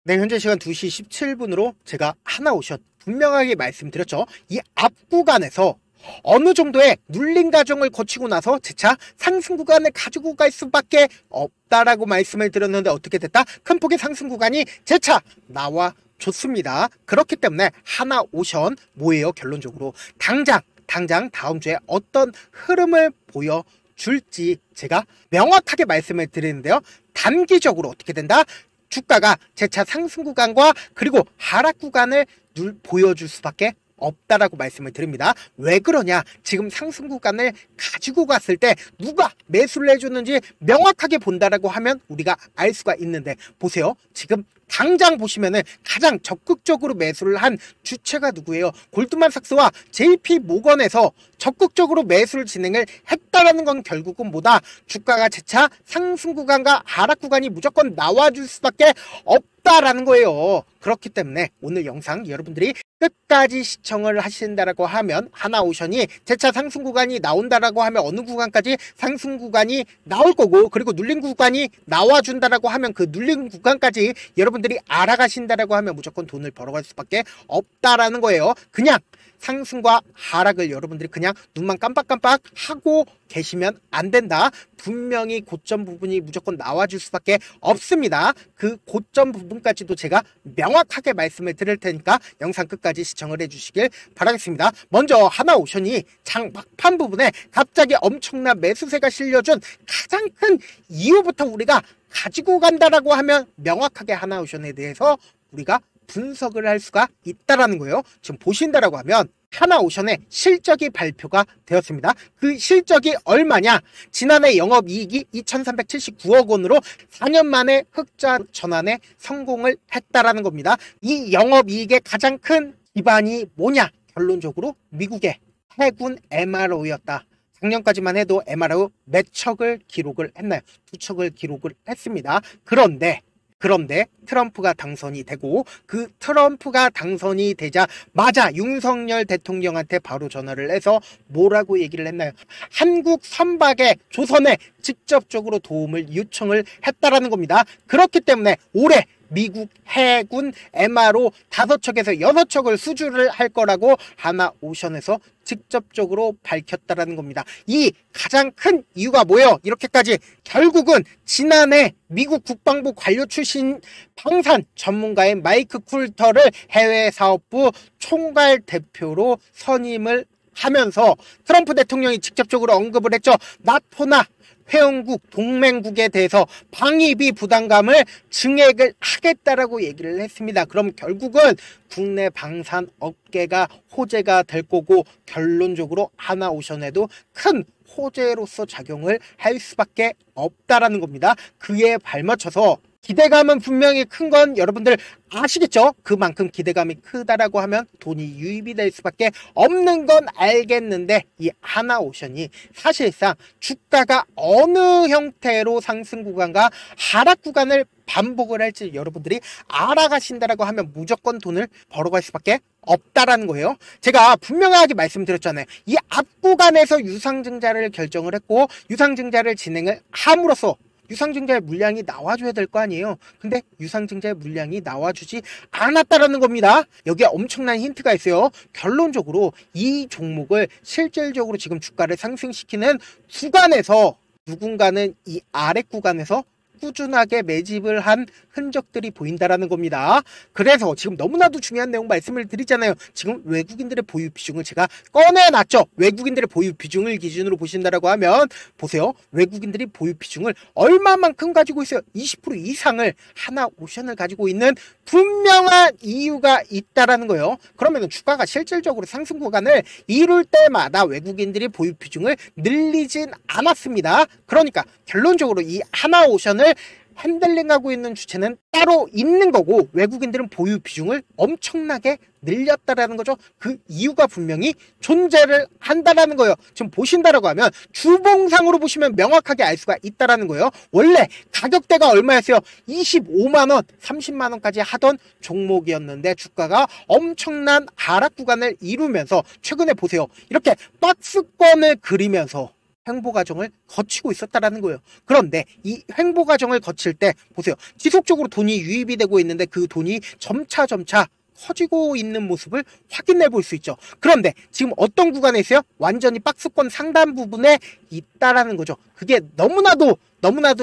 네, 현재 시간 2시 17분으로 제가 하나오션 분명하게 말씀드렸죠. 이 앞 구간에서 어느 정도의 눌림 과정을 거치고 나서 재차 상승 구간을 가지고 갈 수밖에 없다라고 말씀을 드렸는데 어떻게 됐다? 큰 폭의 상승 구간이 재차 나와 줬습니다. 그렇기 때문에 하나오션 뭐예요? 결론적으로 당장 다음 주에 어떤 흐름을 보여줄지 제가 명확하게 말씀을 드리는데요. 단기적으로 어떻게 된다? 주가가 재차 상승 구간과 그리고 하락 구간을 보여줄 수밖에 없다라고 말씀을 드립니다. 왜 그러냐? 지금 상승 구간을 가지고 갔을 때 누가 매수를 해줬는지 명확하게 본다라고 하면 우리가 알 수가 있는데 보세요. 지금 당장 보시면은 가장 적극적으로 매수를 한 주체가 누구예요? 골드만삭스와 JP 모건에서 적극적으로 매수를 진행을 했다라는 건 결국은 뭐다? 주가가 재차 상승 구간과 하락 구간이 무조건 나와줄 수밖에 없다라는 거예요. 그렇기 때문에 오늘 영상 여러분들이 끝까지 시청을 하신다라고 하면 하나오션이 재차 상승 구간이 나온다라고 하면 어느 구간까지 상승 구간이 나올 거고 그리고 눌림 구간이 나와준다라고 하면 그 눌림 구간까지 여러분들이 알아가신다라고 하면 무조건 돈을 벌어갈 수밖에 없다라는 거예요. 그냥 상승과 하락을 여러분들이 그냥 눈만 깜빡깜빡 하고 계시면 안 된다. 분명히 고점 부분이 무조건 나와줄 수밖에 없습니다. 그 고점 부분까지도 제가 명확하게 말씀을 드릴 테니까 영상 끝까지 시청을 해주시길 바라겠습니다. 먼저 하나오션이 장 막판 부분에 갑자기 엄청난 매수세가 실려준 가장 큰 이유부터 우리가 가지고 간다라고 하면 명확하게 하나오션에 대해서 우리가 분석을 할 수가 있다라는 거예요. 지금 보신다라고 하면 하나오션의 실적이 발표가 되었습니다. 그 실적이 얼마냐? 지난해 영업이익이 2,379억 원으로 4년 만에 흑자 전환에 성공을 했다라는 겁니다. 이 영업이익의 가장 큰 기반이 뭐냐? 결론적으로 미국의 해군 MRO였다. 작년까지만 해도 MRO 몇 척을 기록을 했나요? 2척을 기록을 했습니다. 그런데 트럼프가 당선이 되고 그 트럼프가 당선이 되자마자 윤석열 대통령한테 바로 전화를 해서 뭐라고 얘기를 했나요? 한국 선박에 조선에 직접적으로 도움을 요청을 했다라는 겁니다. 그렇기 때문에 올해 미국 해군 MRO 5척에서 6척을 수주를 할 거라고 하나오션에서 직접적으로 밝혔다라는 겁니다. 이 가장 큰 이유가 뭐예요? 이렇게까지 결국은 지난해 미국 국방부 관료 출신 방산 전문가인 마이크 쿨터를 해외 사업부 총괄 대표로 선임을 하면서 트럼프 대통령이 직접적으로 언급을 했죠. 나토나 회원국, 동맹국에 대해서 방위비 부담감을 증액을 하겠다라고 얘기를 했습니다. 그럼 결국은 국내 방산 업계가 호재가 될 거고 결론적으로 하나오션에도 큰 호재로서 작용을 할 수밖에 없다라는 겁니다. 그에 발맞춰서 기대감은 분명히 큰 건 여러분들 아시겠죠? 그만큼 기대감이 크다라고 하면 돈이 유입이 될 수밖에 없는 건 알겠는데 이 하나오션이 사실상 주가가 어느 형태로 상승 구간과 하락 구간을 반복을 할지 여러분들이 알아가신다라고 하면 무조건 돈을 벌어갈 수밖에 없다라는 거예요. 제가 분명하게 말씀드렸잖아요. 이 앞 구간에서 유상증자를 결정을 했고 유상증자를 진행을 함으로써 유상증자의 물량이 나와줘야 될 거 아니에요. 근데 유상증자의 물량이 나와주지 않았다라는 겁니다. 여기에 엄청난 힌트가 있어요. 결론적으로 이 종목을 실질적으로 지금 주가를 상승시키는 구간에서 누군가는 이 아래 구간에서 꾸준하게 매집을 한 흔적들이 보인다라는 겁니다. 그래서 지금 너무나도 중요한 내용 말씀을 드리잖아요. 지금 외국인들의 보유 비중을 제가 꺼내놨죠. 외국인들의 보유 비중을 기준으로 보신다라고 하면 보세요. 외국인들이 보유 비중을 얼마만큼 가지고 있어요? 20% 이상을 하나오션을 가지고 있는 분명한 이유가 있다라는 거예요. 그러면 주가가 실질적으로 상승 구간을 이룰 때마다 외국인들이 보유 비중을 늘리진 않았습니다. 그러니까 결론적으로 이 하나오션을 핸들링하고 있는 주체는 따로 있는 거고 외국인들은 보유 비중을 엄청나게 늘렸다라는 거죠. 그 이유가 분명히 존재를 한다라는 거예요. 지금 보신다라고 하면 주봉상으로 보시면 명확하게 알 수가 있다라는 거예요. 원래 가격대가 얼마였어요? 25만원, 30만원까지 하던 종목이었는데 주가가 엄청난 하락 구간을 이루면서 최근에 보세요. 이렇게 박스권을 그리면서 횡보 과정을 거치고 있었다라는 거예요. 그런데 이 횡보 과정을 거칠 때 보세요. 지속적으로 돈이 유입이 되고 있는데 그 돈이 점차 커지고 있는 모습을 확인해 볼 수 있죠. 그런데 지금 어떤 구간에 있어요? 완전히 박스권 상단 부분에 있다라는 거죠. 그게 너무나도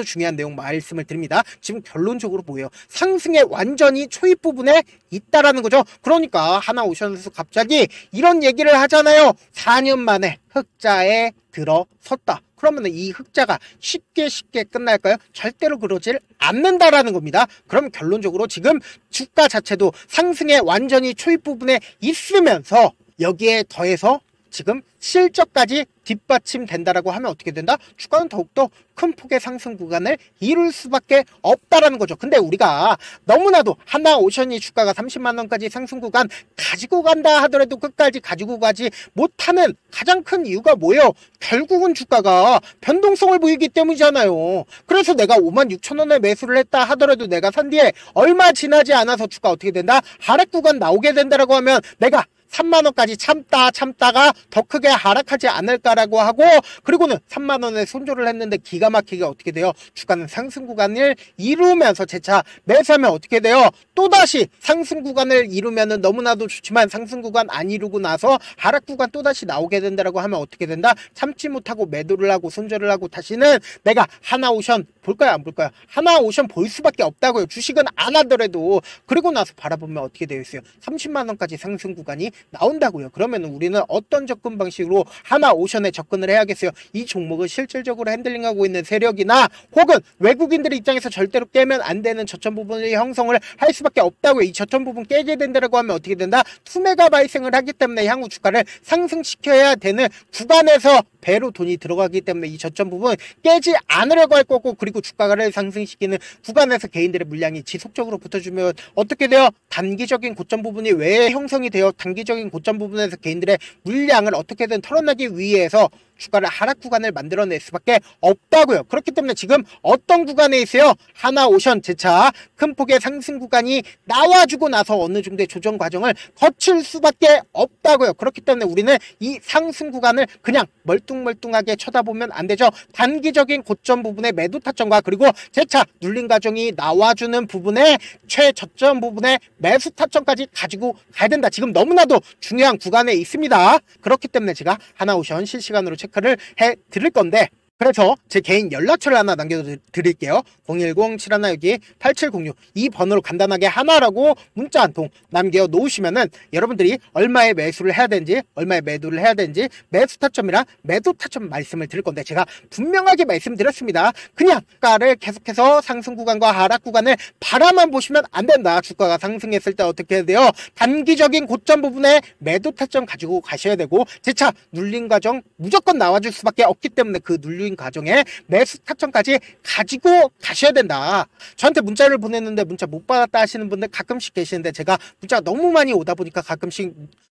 중요한 내용 말씀을 드립니다. 지금 결론적으로 뭐예요? 상승의 완전히 초입 부분에 있다라는 거죠. 그러니까 하나오션에서 갑자기 이런 얘기를 하잖아요. 4년 만에 흑자에 들어섰다. 그러면 이 흑자가 쉽게 끝날까요? 절대로 그러질 않는다라는 겁니다. 그럼 결론적으로 지금 주가 자체도 상승의 완전히 초입 부분에 있으면서 여기에 더해서 지금 실적까지 뒷받침된다라고 하면 어떻게 된다? 주가는 더욱더 큰 폭의 상승 구간을 이룰 수밖에 없다라는 거죠. 근데 우리가 너무나도 하나오션이 주가가 30만 원까지 상승 구간 가지고 간다 하더라도 끝까지 가지고 가지 못하는 가장 큰 이유가 뭐예요? 결국은 주가가 변동성을 보이기 때문이잖아요. 그래서 내가 56,000원에 매수를 했다 하더라도 내가 산 뒤에 얼마 지나지 않아서 주가 어떻게 된다? 하락 구간 나오게 된다라고 하면 내가 3만원까지 참다가 더 크게 하락하지 않을까라고 하고, 그리고는 3만원에 손절을 했는데 기가 막히게 어떻게 돼요? 주가는 상승 구간을 이루면서 재차 매수하면 어떻게 돼요? 또다시 상승 구간을 이루면은 너무나도 좋지만 상승 구간 안 이루고 나서 하락 구간 또다시 나오게 된다라고 하면 어떻게 된다? 참지 못하고 매도를 하고 손절을 하고 다시는 내가 하나오션 볼까요? 안 볼까요? 하나오션 볼 수밖에 없다고요. 주식은 안 하더라도. 그리고 나서 바라보면 어떻게 되어 있어요? 30만원까지 상승 구간이 나온다고요. 그러면 우리는 어떤 접근 방식으로 하나오션에 접근을 해야겠어요? 이 종목을 실질적으로 핸들링하고 있는 세력이나 혹은 외국인들의 입장에서 절대로 깨면 안 되는 저점 부분을 형성을 할 수밖에 없다고요. 이 저점 부분 깨게 된다고 하면 어떻게 된다? 투매가 발생을 하기 때문에 향후 주가를 상승시켜야 되는 구간에서 배로 돈이 들어가기 때문에 이 저점 부분 깨지 않으려고 할 거고, 그리고 주가를 상승시키는 구간에서 개인들의 물량이 지속적으로 붙어주면 어떻게 돼요? 단기적인 고점 부분이 왜 형성이 돼요? 단기적인 고점 부분에서 개인들의 물량을 어떻게든 털어내기 위해서 주가를 하락 구간을 만들어낼 수밖에 없다고요. 그렇기 때문에 지금 어떤 구간에 있어요? 하나오션 재차 큰 폭의 상승 구간이 나와주고 나서 어느 정도의 조정 과정을 거칠 수밖에 없다고요. 그렇기 때문에 우리는 이 상승 구간을 그냥 멀뚱멀뚱하게 쳐다보면 안 되죠. 단기적인 고점 부분의 매도 타점과 그리고 재차 눌린 과정이 나와주는 부분에 최저점 부분의 매수 타점까지 가지고 가야 된다. 지금 너무나도 중요한 구간에 있습니다. 그렇기 때문에 제가 하나오션 실시간으로 체크를 해 드릴 건데, 그래서 제 개인 연락처를 하나 남겨드릴게요. 010-7162-8706 이 번호로 간단하게 하나라고 문자 한 통 남겨놓으시면은 여러분들이 얼마의 매수를 해야 되는지, 얼마의 매도를 해야 되는지, 매수 타점이랑 매도 타점 말씀을 드릴 건데, 제가 분명하게 말씀드렸습니다. 그냥 주가를 계속해서 상승 구간과 하락 구간을 바라만 보시면 안 된다. 주가가 상승했을 때 어떻게 해야 돼요? 단기적인 고점 부분에 매도 타점 가지고 가셔야 되고, 재차 눌린 과정 무조건 나와줄 수밖에 없기 때문에 그 눌린 과정에 매수 타점까지 가지고 가셔야 된다. 저한테 문자를 보냈는데 문자 못 받았다 하시는 분들 가끔씩 계시는데, 제가 문자가 너무 많이 오다 보니까 가끔씩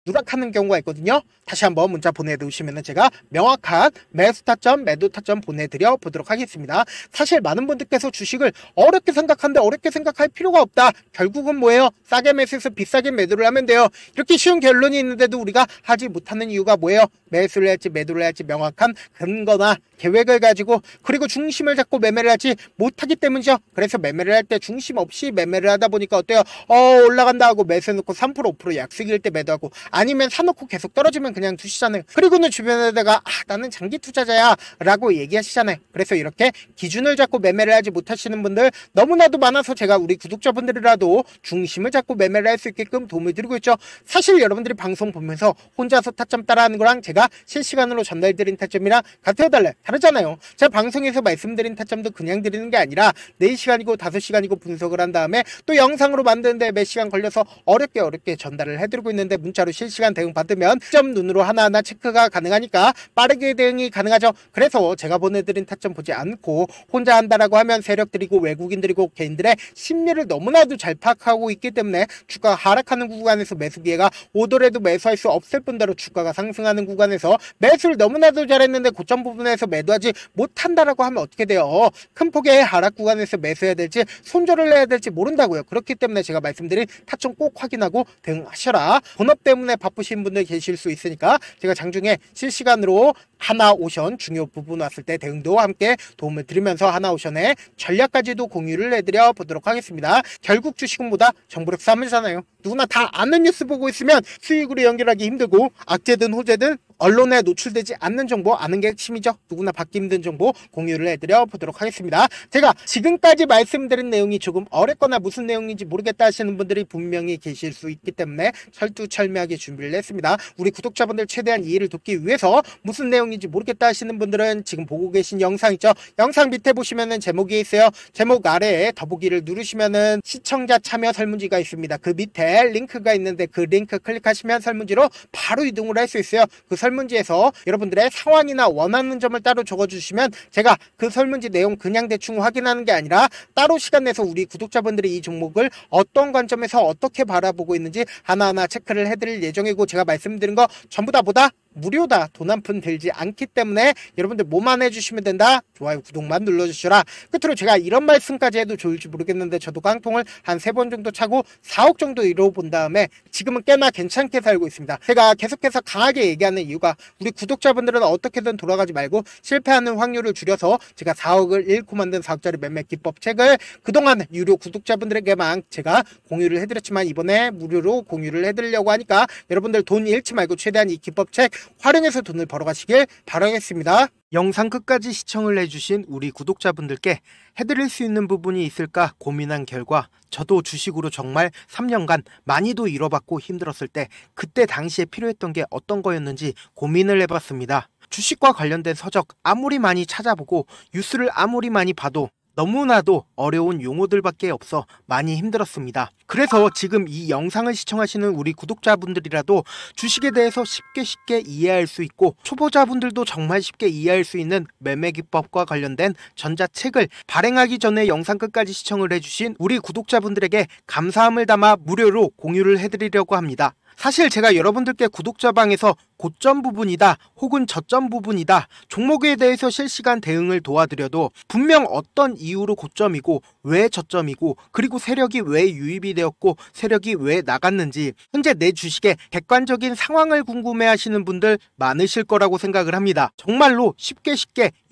누락하는 경우가 있거든요. 다시 한번 문자 보내두시면 제가 명확한 매수 타점, 매도 타점 보내드려 보도록 하겠습니다. 사실 많은 분들께서 주식을 어렵게 생각하는데 어렵게 생각할 필요가 없다. 결국은 뭐예요? 싸게 매수해서 비싸게 매도를 하면 돼요. 이렇게 쉬운 결론이 있는데도 우리가 하지 못하는 이유가 뭐예요? 매수를 할지 매도를 할지 명확한 근거나 계획을 가지고, 그리고 중심을 잡고 매매를 하지 못하기 때문이죠. 그래서 매매를 할 때 중심 없이 매매를 하다 보니까 어때요? 올라간다 하고 매수해놓고 3% 5% 약수익일 때 매도하고, 아니면 사놓고 계속 떨어지면 그냥 두시잖아요. 그리고는 주변에다가 나는 장기 투자자야 라고 얘기하시잖아요. 그래서 이렇게 기준을 잡고 매매를 하지 못하시는 분들 너무나도 많아서 제가 우리 구독자분들이라도 중심을 잡고 매매를 할 수 있게끔 도움을 드리고 있죠. 사실 여러분들이 방송 보면서 혼자서 타점 따라하는 거랑 제가 실시간으로 전달드린 타점이랑 같아요, 달라요? 다르잖아요. 제가 방송에서 말씀드린 타점도 그냥 드리는 게 아니라 4시간이고 5시간이고 분석을 한 다음에 또 영상으로 만드는데 몇 시간 걸려서 어렵게 전달을 해드리고 있는데, 문자로 실시간 대응 받으면 점 눈으로 하나하나 체크가 가능하니까 빠르게 대응이 가능하죠. 그래서 제가 보내드린 타점 보지 않고 혼자 한다라고 하면 세력들이고 외국인들이고 개인들의 심리를 너무나도 잘 파악하고 있기 때문에 주가가 하락하는 구간에서 매수 기회가 오더라도 매수할 수 없을 뿐더러 주가가 상승하는 구간에서 매수를 너무나도 잘했는데 고점 부분에서 매도하지 못한다라고 하면 어떻게 돼요? 큰 폭의 하락 구간에서 매수해야 될지 손절을 해야 될지 모른다고요. 그렇기 때문에 제가 말씀드린 타점 꼭 확인하고 대응하셔라. 본업 때문에 바쁘신 분들 계실 수 있으니까 제가 장중에 실시간으로 하나오션 중요 부분 왔을 때 대응도 함께 도움을 드리면서 하나오션의 전략까지도 공유를 해드려 보도록 하겠습니다. 결국 주식은 뭐다? 정보력 싸움이잖아요. 누구나 다 아는 뉴스 보고 있으면 수익으로 연결하기 힘들고 악재든 호재든 언론에 노출되지 않는 정보 아는 게 핵심이죠. 누구나 받기 힘든 정보 공유를 해드려 보도록 하겠습니다. 제가 지금까지 말씀드린 내용이 조금 어렵거나 무슨 내용인지 모르겠다 하시는 분들이 분명히 계실 수 있기 때문에 철두철미하게 준비를 했습니다. 우리 구독자분들 최대한 이해를 돕기 위해서 무슨 내용인지 모르겠다 하시는 분들은 지금 보고 계신 영상 있죠? 영상 밑에 보시면은 제목이 있어요. 제목 아래에 더보기를 누르시면은 시청자 참여 설문지가 있습니다. 그 밑에 링크가 있는데 그 링크 클릭하시면 설문지로 바로 이동을 할 수 있어요. 그 설문지에서 여러분들의 상황이나 원하는 점을 따로 적어주시면 제가 그 설문지 내용 그냥 대충 확인하는 게 아니라 따로 시간 내서 우리 구독자분들이 이 종목을 어떤 관점에서 어떻게 바라보고 있는지 하나하나 체크를 해드릴 예정이고 제가 말씀드린 거 전부 다 뭐다? 무료다. 돈 한 푼 들지 않기 때문에 여러분들 뭐만 해주시면 된다. 좋아요 구독만 눌러주시라. 끝으로 제가 이런 말씀까지 해도 좋을지 모르겠는데 저도 깡통을 한 3번 정도 차고 4억 정도 이뤄본 다음에 지금은 꽤나 괜찮게 살고 있습니다. 제가 계속해서 강하게 얘기하는 이유가 우리 구독자분들은 어떻게든 돌아가지 말고 실패하는 확률을 줄여서 제가 4억을 잃고 만든 4억짜리 매매 기법 책을 그동안 유료 구독자분들에게만 제가 공유를 해드렸지만 이번에 무료로 공유를 해드리려고 하니까 여러분들 돈 잃지 말고 최대한 이 기법 책 활용해서 돈을 벌어가시길 바라겠습니다. 영상 끝까지 시청을 해주신 우리 구독자분들께 해드릴 수 있는 부분이 있을까 고민한 결과 저도 주식으로 정말 3년간 많이도 잃어봤고 힘들었을 때 그때 당시에 필요했던 게 어떤 거였는지 고민을 해봤습니다. 주식과 관련된 서적 아무리 많이 찾아보고 뉴스를 아무리 많이 봐도 너무나도 어려운 용어들밖에 없어 많이 힘들었습니다. 그래서 지금 이 영상을 시청하시는 우리 구독자분들이라도 주식에 대해서 쉽게 이해할 수 있고 초보자분들도 정말 쉽게 이해할 수 있는 매매 기법과 관련된 전자책을 발행하기 전에 영상 끝까지 시청을 해주신 우리 구독자분들에게 감사함을 담아 무료로 공유를 해드리려고 합니다. 사실 제가 여러분들께 구독자방에서 고점 부분이다 혹은 저점 부분이다 종목에 대해서 실시간 대응을 도와드려도 분명 어떤 이유로 고점이고 왜 저점이고 그리고 세력이 왜 유입이 되었고 세력이 왜 나갔는지 현재 내 주식의 객관적인 상황을 궁금해하시는 분들 많으실 거라고 생각을 합니다. 정말로 쉽게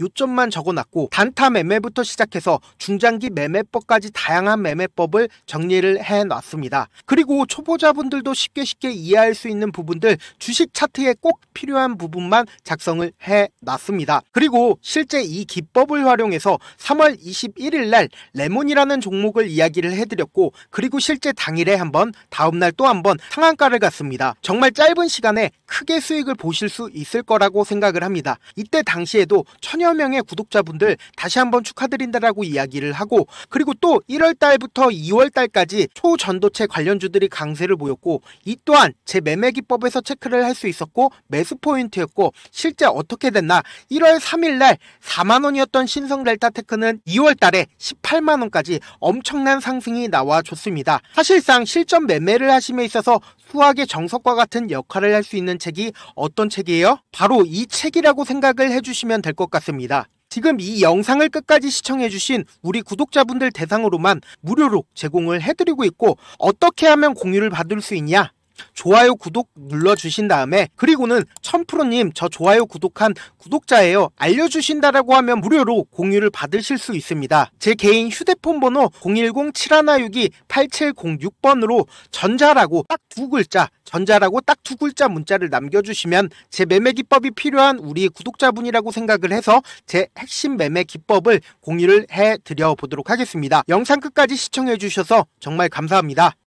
요점만 적어놨고 단타 매매부터 시작해서 중장기 매매법까지 다양한 매매법을 정리를 해놨습니다. 그리고 초보자분들도 쉽게 이해할 수 있는 부분들 주식 차트에 꼭 필요한 부분만 작성을 해놨습니다. 그리고 실제 이 기법을 활용해서 3월 21일 날 레몬이라는 종목을 이야기를 해드렸고 그리고 실제 당일에 한번 다음날 또 한번 상한가를 갔습니다. 정말 짧은 시간에 크게 수익을 보실 수 있을 거라고 생각을 합니다. 이때 당시에도 1000여 명의 구독자분들 다시 한번 축하드린다라고 이야기를 하고 그리고 또 1월 달부터 2월 달까지 초전도체 관련주들이 강세를 보였고 이 또한 제 매매 기법에서 체크를 할 수 있었고 매수 포인트였고 실제 어떻게 됐나 1월 3일 날 4만원이었던 신성 델타테크는 2월 달에 18만원까지 엄청난 상승이 나와줬습니다. 사실상 실전 매매를 하심에 있어서 수학의 정석과 같은 역할을 할 수 있는 책이 어떤 책이에요? 바로 이 책이라고 생각을 해주시면 될 것 같습니다. 지금 이 영상을 끝까지 시청해주신 우리 구독자분들 대상으로만 무료로 제공을 해드리고 있고 어떻게 하면 공유를 받을 수 있냐? 좋아요 구독 눌러주신 다음에 그리고는 1000%님 저 좋아요 구독한 구독자예요 알려주신다라고 하면 무료로 공유를 받으실 수 있습니다. 제 개인 휴대폰 번호 010-7162-8706번으로 전자라고 딱 두 글자 문자를 남겨주시면 제 매매 기법이 필요한 우리 구독자분이라고 생각을 해서 제 핵심 매매 기법을 공유를 해드려 보도록 하겠습니다. 영상 끝까지 시청해 주셔서 정말 감사합니다.